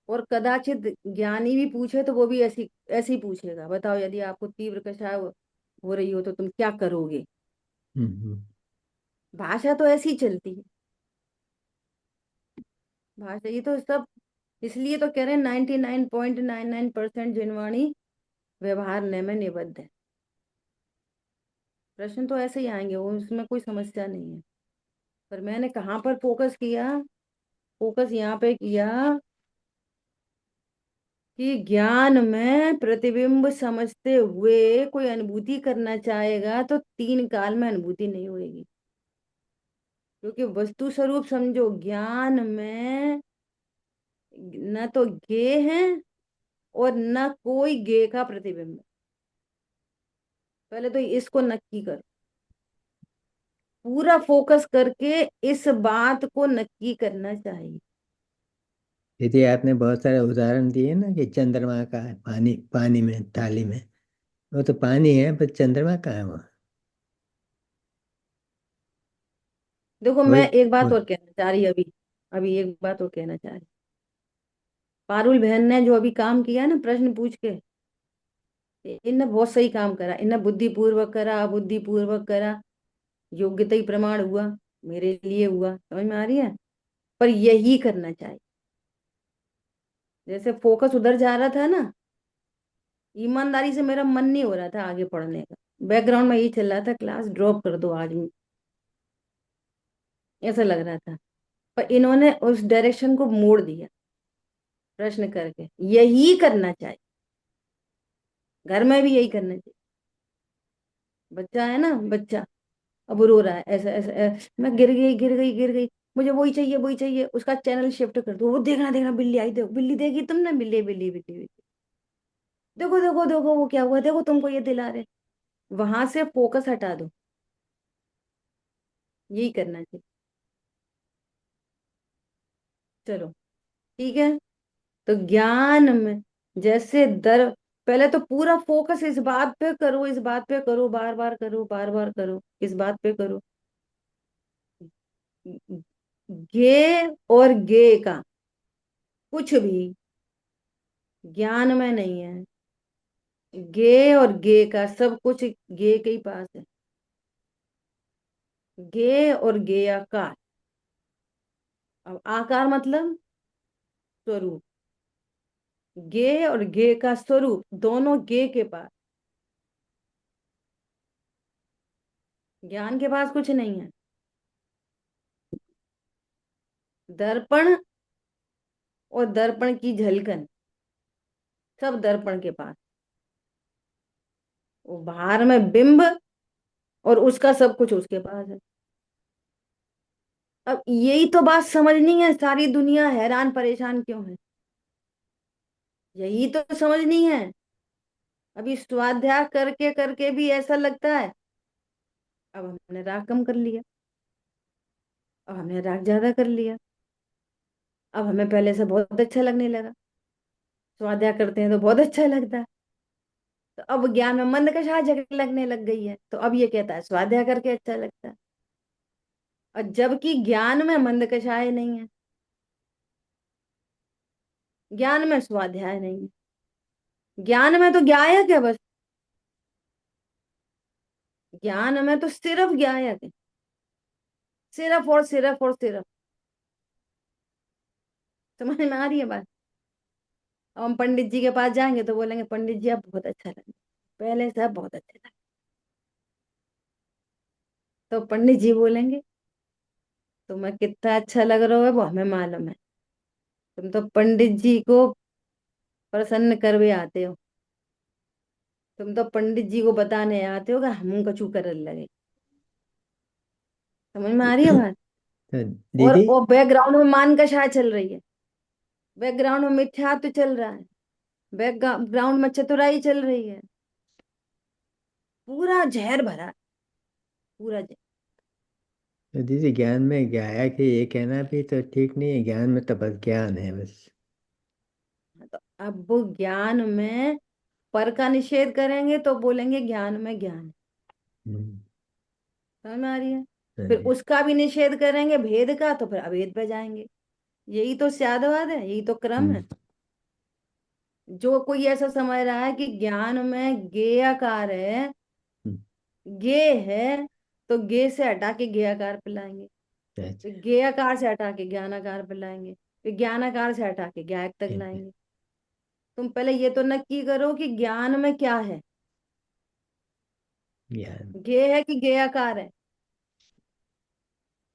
Speaker 1: और कदाचित ज्ञानी भी पूछे तो वो भी ऐसी ऐसे ही पूछेगा, बताओ यदि आपको तीव्र कषाय हो रही हो तो तुम क्या करोगे?
Speaker 2: हम्म,
Speaker 1: भाषा तो ऐसी ही चलती है। भाषा ये तो सब, इसलिए तो कह रहे हैं 99.99% जिनवाणी व्यवहार में निबद्ध है। प्रश्न तो ऐसे ही आएंगे, वो उसमें कोई समस्या नहीं है। पर मैंने कहाँ पर फोकस किया? फोकस यहाँ पे किया कि ज्ञान में प्रतिबिंब समझते हुए कोई अनुभूति करना चाहेगा तो तीन काल में अनुभूति नहीं होगी। क्योंकि वस्तु स्वरूप समझो, ज्ञान में न तो ज्ञेय है और न कोई ज्ञेय का प्रतिबिंब है। पहले तो इसको नक्की करो, पूरा फोकस करके इस बात को नक्की करना चाहिए।
Speaker 2: दीदी आपने बहुत सारे उदाहरण दिए ना कि चंद्रमा का है पानी, पानी में थाली में, वो तो पानी है पर चंद्रमा कहाँ है वहाँ?
Speaker 1: देखो
Speaker 2: वही
Speaker 1: मैं एक बात
Speaker 2: वही।
Speaker 1: और कहना चाह रही, अभी अभी एक बात और कहना चाह रही। पारुल बहन ने जो अभी काम किया ना प्रश्न पूछ के, इनने बहुत सही काम करा। इनने बुद्धिपूर्वक करा, अबुद्धिपूर्वक करा, योग्यता ही प्रमाण हुआ, मेरे लिए हुआ। समझ में आ रही है? पर यही करना चाहिए। जैसे फोकस उधर जा रहा था ना, ईमानदारी से मेरा मन नहीं हो रहा था आगे पढ़ने का। बैकग्राउंड में यही चल रहा था, क्लास ड्रॉप कर दो आज, ऐसा लग रहा था। पर इन्होंने उस डायरेक्शन को मोड़ दिया प्रश्न करके। यही करना चाहिए, घर में भी यही करना चाहिए। बच्चा है ना, बच्चा अब रो रहा है, ऐसा ऐसा मैं गिर गई गिर गई गिर गई, मुझे वही चाहिए वही चाहिए, उसका चैनल शिफ्ट कर दो। वो देखना देखना बिल्ली आई, देखो बिल्ली देखी तुमने, बिल्ली बिल्ली बिल्ली बिल्ली, देखो देखो देखो वो क्या हुआ, देखो तुमको ये दिला रहे। वहां से फोकस हटा दो, यही करना चाहिए। चलो ठीक है। तो ज्ञान में जैसे दर, पहले तो पूरा फोकस इस बात पे करो, इस बात पे करो, बार बार करो, बार बार करो, इस बात पे करो। गे और गे का कुछ भी ज्ञान में नहीं है। गे और गे का सब कुछ गे के ही पास है। गे और गे आकार, अब आकार मतलब स्वरूप। गे और गे का स्वरूप दोनों गे के पास, ज्ञान के पास कुछ नहीं है। दर्पण और दर्पण की झलकन सब दर्पण के पास, वो बाहर में बिंब और उसका सब कुछ उसके पास है। अब यही तो बात समझनी है, सारी दुनिया हैरान परेशान क्यों है, यही तो समझनी है। अभी स्वाध्याय करके करके भी ऐसा लगता है अब हमने राग कम कर लिया, अब हमने राग ज्यादा कर लिया, अब हमें पहले से बहुत अच्छा लगने लगा, स्वाध्याय करते हैं तो बहुत अच्छा लगता है। तो अब ज्ञान में मंद कषाय लगने लग गई है, तो अब ये कहता है स्वाध्याय करके अच्छा लगता है, और जबकि ज्ञान में मंद कषाय नहीं है, ज्ञान में स्वाध्याय नहीं है, ज्ञान में तो ज्ञायक है बस, ज्ञान में तो सिर्फ ज्ञायक है, सिर्फ और सिर्फ और सिर्फ। समझ में आ रही है बात। अब हम पंडित जी के पास जाएंगे तो बोलेंगे पंडित जी आप बहुत अच्छा लगे, पहले से आप बहुत अच्छे लगे। तो पंडित जी बोलेंगे तुम्हें कितना अच्छा लग रहा है वो हमें मालूम है, तुम तो पंडित जी को प्रसन्न करवे आते हो, तुम तो पंडित जी को बताने आते हो कि हम कछु कर लगे। समझ में आ रही है बात।
Speaker 2: तो
Speaker 1: और
Speaker 2: दीदी,
Speaker 1: वो बैकग्राउंड में मान का शाह चल रही है, बैकग्राउंड में मिथ्यात्व चल रहा है, बैकग्राउंड में चतुराई चल रही है, पूरा जहर भरा है, पूरा जहर।
Speaker 2: तो दीदी ज्ञान में गाया कि ये कहना भी तो ठीक नहीं है, ज्ञान में तो बस ज्ञान है बस।
Speaker 1: तो अब वो ज्ञान में पर का निषेध करेंगे तो बोलेंगे ज्ञान में ज्ञान है।
Speaker 2: हम्म,
Speaker 1: समझ में आ रही है।
Speaker 2: हाँ
Speaker 1: फिर
Speaker 2: जी।
Speaker 1: उसका भी निषेध करेंगे भेद का, तो फिर अभेद पे जाएंगे। यही तो स्यादवाद है, यही तो क्रम है।
Speaker 2: हम्म,
Speaker 1: जो कोई ऐसा समझ रहा है कि ज्ञान में गेयकार है,
Speaker 2: हम्म,
Speaker 1: गे है, तो गे से हटा के गेयकार पे लाएंगे,
Speaker 2: अच्छा,
Speaker 1: फिर गेयकार से हटा के ज्ञानाकार पे लाएंगे, फिर ज्ञानाकार से हटा के ज्ञायक तक
Speaker 2: ठीक है।
Speaker 1: लाएंगे। तुम पहले ये तो नक्की करो कि ज्ञान में क्या है,
Speaker 2: ज्ञान
Speaker 1: गे है कि गेयकार है।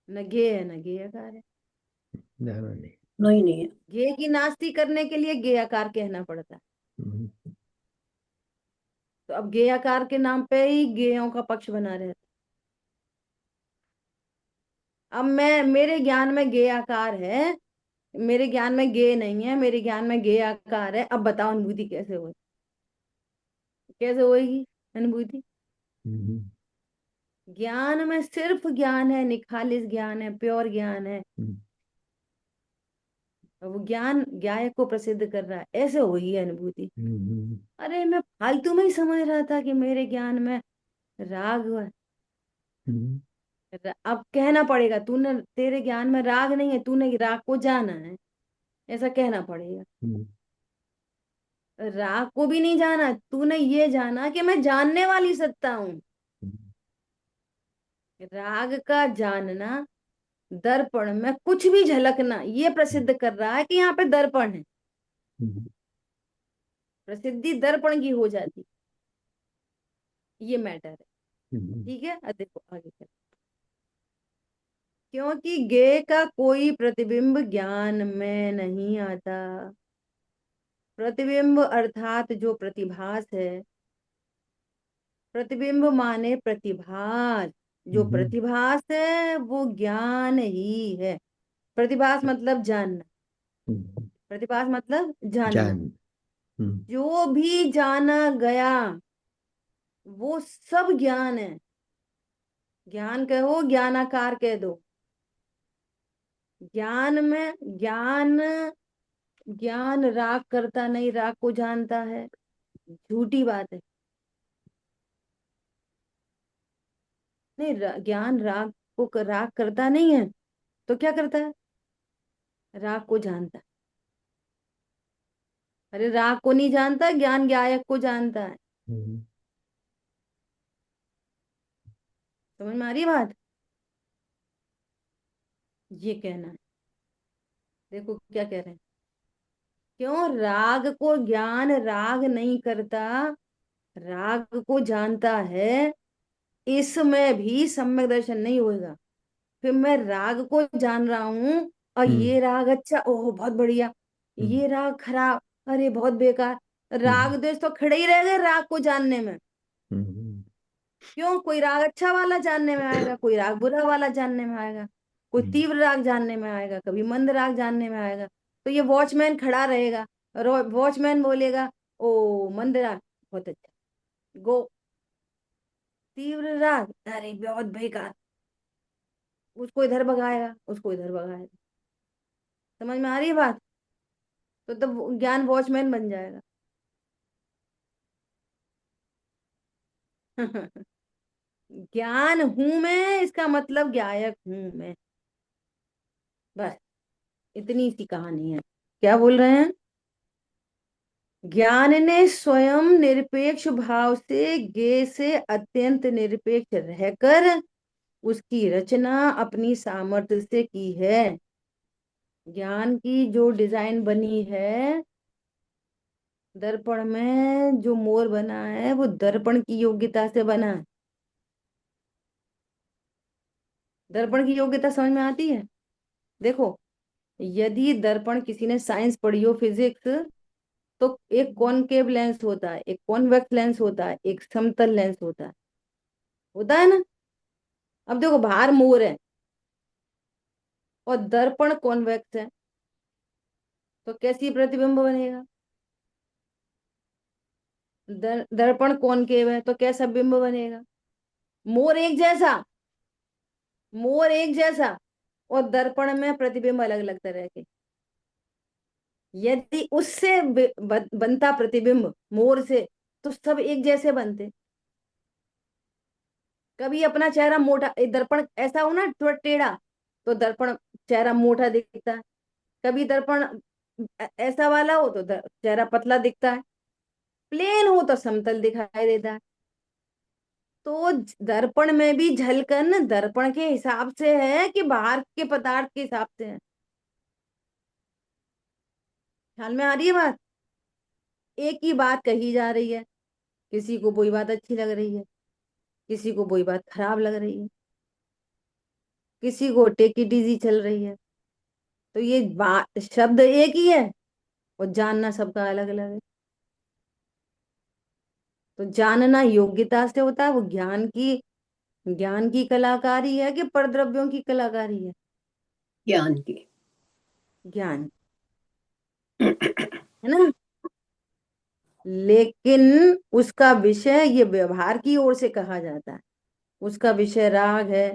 Speaker 1: न गे है न गेयकार है।
Speaker 2: दोनों नहीं।
Speaker 4: नहीं नहीं है।
Speaker 1: गे की नास्ती करने के लिए गेयकार कहना पड़ता है।
Speaker 2: हम्म,
Speaker 1: तो अब गेयकार के नाम पे ही गेयों का पक्ष बना रहता है। अब मैं, मेरे ज्ञान में गे आकार है, मेरे ज्ञान में गे नहीं है, मेरे ज्ञान में गे आकार है। अब बताओ अनुभूति कैसे होगी, कैसे होगी अनुभूति।
Speaker 2: हम्म,
Speaker 1: ज्ञान में सिर्फ ज्ञान है, निखालिस ज्ञान है, प्योर ज्ञान है।
Speaker 2: हम्म,
Speaker 1: और वो ज्ञान ज्ञायक को प्रसिद्ध कर रहा है, ऐसे हुई है अनुभूति।
Speaker 2: हम्म,
Speaker 1: अरे मैं फालतू में ही समझ रहा था कि मेरे ज्ञान में राग है।
Speaker 2: हम्म,
Speaker 1: अब कहना पड़ेगा तूने, तेरे ज्ञान में राग नहीं है, तूने राग को जाना है, ऐसा कहना पड़ेगा।
Speaker 2: हम्म,
Speaker 1: राग को भी नहीं जाना, तूने ये जाना कि मैं जानने वाली सत्ता हूं।
Speaker 2: हम्म,
Speaker 1: राग का जानना, दर्पण में कुछ भी झलकना, ये प्रसिद्ध कर रहा है कि यहाँ पे दर्पण है।
Speaker 2: हम्म,
Speaker 1: प्रसिद्धि दर्पण की हो जाती, ये मैटर है।
Speaker 2: हम्म,
Speaker 1: ठीक है, अब देखो आगे चल। क्योंकि गे का कोई प्रतिबिंब ज्ञान में नहीं आता। प्रतिबिंब अर्थात जो प्रतिभास है, प्रतिबिंब माने प्रतिभास, जो प्रतिभास है वो ज्ञान ही है। प्रतिभास मतलब जानना, प्रतिभास मतलब जानना।
Speaker 2: जान। हम्म,
Speaker 1: जो भी जाना गया वो सब ज्ञान है। ज्ञान कहो, ज्ञानाकार कह दो। ज्ञान में ज्ञान, ज्ञान राग करता नहीं, राग को जानता है, झूठी बात है। नहीं, ज्ञान राग को राग करता नहीं है तो क्या करता है? राग को जानता है। अरे राग को नहीं जानता, ज्ञान गायक को जानता है।
Speaker 2: हम्म,
Speaker 1: समझ में आ रही है बात? ये कहना है। देखो क्या कह रहे हैं। क्यों? राग को ज्ञान राग नहीं करता, राग को जानता है। इसमें भी सम्यक दर्शन नहीं होगा। फिर मैं राग को जान रहा हूं और
Speaker 2: हम्म,
Speaker 1: ये राग अच्छा, ओह बहुत बढ़िया,
Speaker 2: हम्म,
Speaker 1: ये राग खराब, अरे बहुत बेकार। राग
Speaker 2: हम्म,
Speaker 1: द्वेष तो खड़े ही रह गए राग को जानने में।
Speaker 2: हम्म,
Speaker 1: क्यों? कोई राग अच्छा वाला जानने में आएगा, कोई राग बुरा वाला जानने में आएगा, कोई
Speaker 2: हम्म,
Speaker 1: तीव्र राग जानने में आएगा, कभी मंद राग जानने में आएगा। तो ये वॉचमैन खड़ा रहेगा और वॉचमैन बोलेगा ओ मंद राग बहुत अच्छा, गो। तीव्र राग अरे बहुत बेकार, उसको इधर भगाएगा, उसको इधर भगाएगा। समझ में आ रही है बात? तो तब ज्ञान वॉचमैन बन जाएगा। ज्ञान हूं मैं, इसका मतलब गायक हूं मैं। बस इतनी सी कहानी है। क्या बोल रहे हैं? ज्ञान ने स्वयं निरपेक्ष भाव से गे से अत्यंत निरपेक्ष रहकर उसकी रचना अपनी सामर्थ्य से की है। ज्ञान की जो डिजाइन बनी है, दर्पण में जो मोर बना है वो दर्पण की योग्यता से बना है। दर्पण की योग्यता समझ में आती है? देखो, यदि दर्पण, किसी ने साइंस पढ़ी हो, फिजिक्स, तो एक कॉनकेव लेंस होता है, एक कॉन्वेक्स लेंस होता है, एक समतल लेंस होता है ना। अब देखो, बाहर मोर है और दर्पण कॉन्वेक्स है, तो कैसी प्रतिबिंब बनेगा? दर्पण कॉनकेव है तो कैसा बिंब बनेगा? मोर एक जैसा, मोर एक जैसा, और दर्पण में प्रतिबिंब अलग अलग तरह के। यदि उससे बनता प्रतिबिंब मोर से, तो सब एक जैसे बनते। कभी अपना चेहरा मोटा, दर्पण ऐसा हो ना थोड़ा टेढ़ा, तो दर्पण चेहरा मोटा दिखता है। कभी दर्पण ऐसा वाला हो तो चेहरा पतला दिखता है। प्लेन हो तो समतल दिखाई देता है। तो दर्पण में भी झलकन दर्पण के हिसाब से है कि बाहर के पदार्थ के हिसाब से है? ख्याल में आ रही है बात? एक ही बात कही जा रही है, किसी को वही बात अच्छी लग रही है, किसी को वही बात खराब लग रही है, किसी को टेकी डीजी चल रही है। तो ये बात, शब्द एक ही है और जानना सबका अलग अलग है। तो जानना योग्यता से होता है। वो ज्ञान की कलाकारी है कि परद्रव्यों की कलाकारी है?
Speaker 3: ज्ञान की।
Speaker 1: ज्ञान, है ना। लेकिन उसका विषय ये व्यवहार की ओर से कहा जाता है। उसका विषय राग है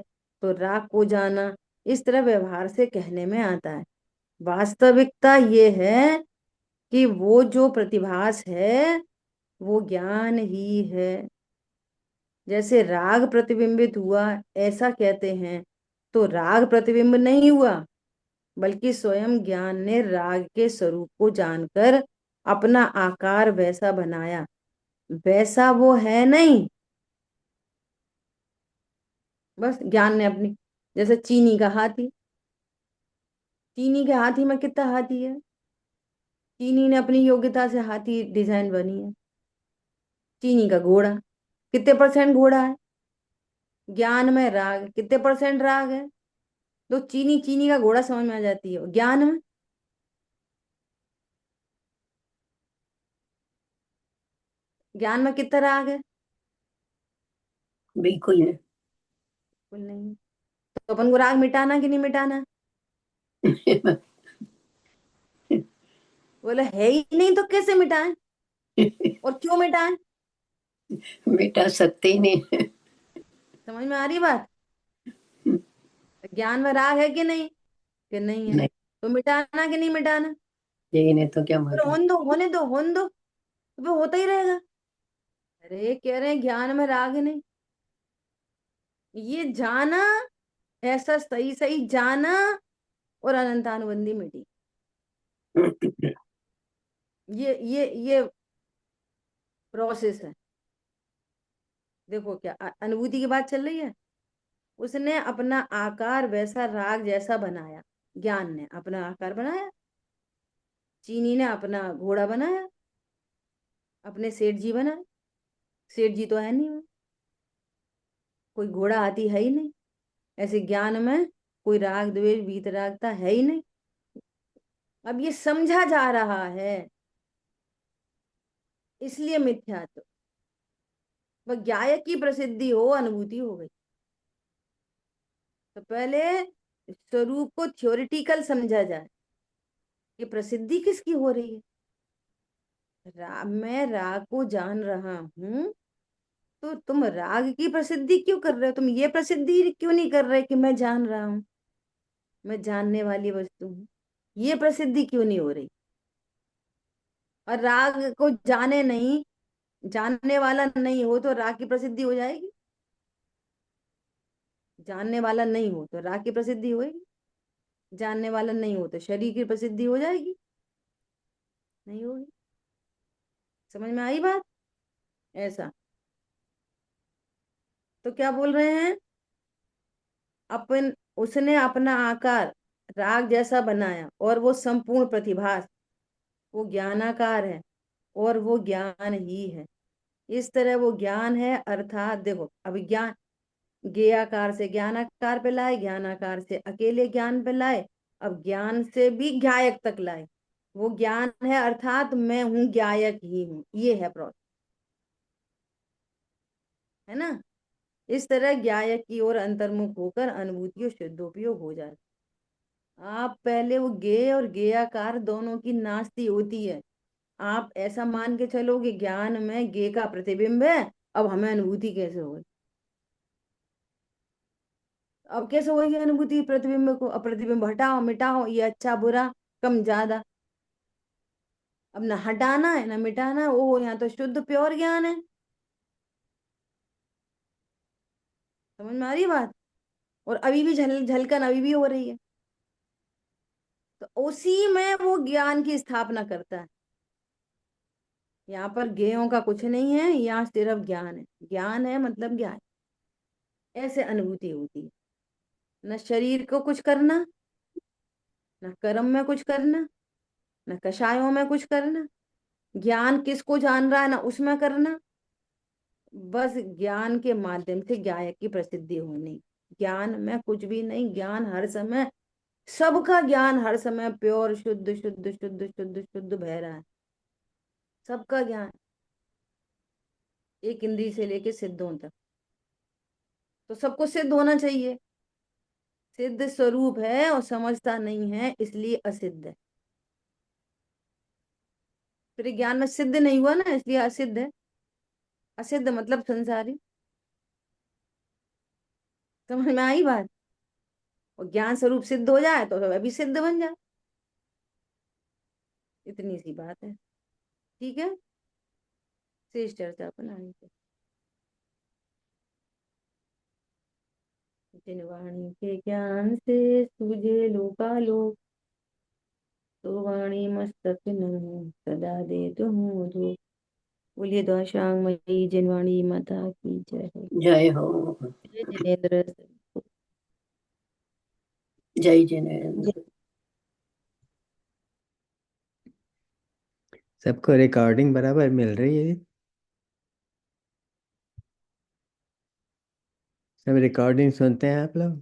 Speaker 1: तो राग को जाना, इस तरह व्यवहार से कहने में आता है। वास्तविकता ये है कि वो जो प्रतिभास है वो ज्ञान ही है। जैसे राग प्रतिबिंबित हुआ ऐसा कहते हैं, तो राग प्रतिबिंब नहीं हुआ, बल्कि स्वयं ज्ञान ने राग के स्वरूप को जानकर अपना आकार वैसा बनाया। वैसा वो है नहीं, बस ज्ञान ने अपनी, जैसे चीनी का हाथी, चीनी के हाथी में कितना हाथी है? चीनी ने अपनी योग्यता से हाथी डिजाइन बनी है। चीनी का घोड़ा, कितने परसेंट घोड़ा है? ज्ञान में राग कितने परसेंट राग है? तो चीनी चीनी का घोड़ा समझ में आ जाती है। ज्ञान में ज्ञान में कितना राग है?
Speaker 3: बिल्कुल नहीं।
Speaker 1: बिल्कुल नहीं। तो अपन को राग मिटाना कि नहीं मिटाना? बोले है ही नहीं तो कैसे मिटाएं और क्यों मिटाएं?
Speaker 3: मिटा सकते ही नहीं।
Speaker 1: समझ में आ रही बात? ज्ञान में राग है कि नहीं? कि नहीं है।
Speaker 3: नहीं,
Speaker 1: तो मिटाना कि नहीं मिटाना?
Speaker 3: यही नहीं तो क्या
Speaker 1: और
Speaker 3: मालूम।
Speaker 1: होने दो होने दो होने दो, तो वो होता ही रहेगा। अरे कह रहे हैं ज्ञान में राग नहीं, ये जाना, ऐसा सही सही जाना और अनंतानुबंधी मिटी। ये प्रोसेस है। देखो क्या अनुभूति की बात चल रही है। उसने अपना आकार वैसा राग जैसा बनाया, ज्ञान ने अपना आकार बनाया, चीनी ने अपना घोड़ा बनाया, अपने सेठ जी बनाए। सेठ जी तो है नहीं वो, कोई घोड़ा आती है ही नहीं। ऐसे ज्ञान में कोई राग द्वेष वीतरागता है ही नहीं। अब ये समझा जा रहा है, इसलिए मिथ्यात्व। वह गायक की प्रसिद्धि हो, अनुभूति हो गई। तो पहले स्वरूप को थ्योरिटिकल समझा जाए कि प्रसिद्धि किसकी हो रही है। मैं राग को जान रहा हूं, तो तुम राग की प्रसिद्धि क्यों कर रहे हो? तुम ये प्रसिद्धि क्यों नहीं कर रहे कि मैं जान रहा हूं, मैं जानने वाली वस्तु हूँ? ये प्रसिद्धि क्यों नहीं हो रही? और राग को जाने नहीं, जानने वाला नहीं हो तो राग की प्रसिद्धि हो जाएगी? जानने वाला नहीं हो तो राग की प्रसिद्धि होगी? जानने वाला नहीं हो तो शरीर की प्रसिद्धि हो जाएगी? नहीं होगी। समझ में आई बात? ऐसा। तो क्या बोल रहे हैं? अपन उसने अपना आकार राग जैसा बनाया और वो संपूर्ण प्रतिभास, वो ज्ञानाकार है और वो ज्ञान ही है। इस तरह वो ज्ञान है, अर्थात देखो अभी ज्ञान ज्ञेयाकार से ज्ञानाकार पे लाए, ज्ञानाकार से अकेले ज्ञान पे लाए, अब ज्ञान से भी ज्ञायक तक लाए। वो ज्ञान है अर्थात मैं हूं, ज्ञायक ही हूं। ये है प्रोसेस, है ना? इस तरह ज्ञायक की ओर अंतर्मुख होकर अनुभूति और शुद्धोपयोग हो जाए। आप पहले वो ज्ञेय और ज्ञेयाकार दोनों की नास्ती होती है। आप ऐसा मान के चलो कि ज्ञान में ज्ञेय का प्रतिबिंब है, अब हमें अनुभूति कैसे होगी? अब कैसे होगी अनुभूति? प्रतिबिंब को, प्रतिबिंब हटाओ मिटाओ, ये अच्छा बुरा कम ज्यादा, अब ना हटाना है ना मिटाना है। ओ यहाँ तो शुद्ध प्योर ज्ञान है। समझ में आ रही है बात? और अभी भी झलकन अभी भी हो रही है। तो उसी में वो ज्ञान की स्थापना करता है। यहाँ पर ज्ञेयों का कुछ नहीं है, यहाँ सिर्फ ज्ञान है। ज्ञान है मतलब ज्ञान, ऐसे अनुभूति होती है। न शरीर को कुछ करना, न कर्म में कुछ करना, न कषायों में कुछ करना। ज्ञान किसको जान रहा है ना उसमें करना, बस ज्ञान के माध्यम से गायक की प्रसिद्धि होनी। ज्ञान में कुछ भी नहीं, ज्ञान हर समय, सबका ज्ञान हर समय प्योर शुद्ध शुद्ध शुद्ध शुद्ध शुद्ध बह रहा है। सबका ज्ञान एक इंद्री से लेके सिद्धों तक, तो सबको सिद्ध होना चाहिए। सिद्ध स्वरूप है और समझता नहीं है इसलिए असिद्ध है। फिर ज्ञान में सिद्ध नहीं हुआ ना, इसलिए असिद्ध है। असिद्ध मतलब संसारी। समझ में आई बात? और ज्ञान स्वरूप सिद्ध हो जाए तो अभी सिद्ध बन जाए। इतनी सी बात है। ठीक है, शेष चर्चा अपन आगे करें। जिन वाणी के ज्ञान से सूझे लोकालोक, तो वाणी मस्तक न सदा दे तुम धूप। बोलिए द्वाशांग मई जिनवाणी माता की जय हो।
Speaker 3: जय हो।
Speaker 1: जय जिनेन्द्र।
Speaker 3: जय जिनेन्द्र।
Speaker 2: सबको रिकॉर्डिंग बराबर मिल रही है? सब रिकॉर्डिंग सुनते हैं आप लोग?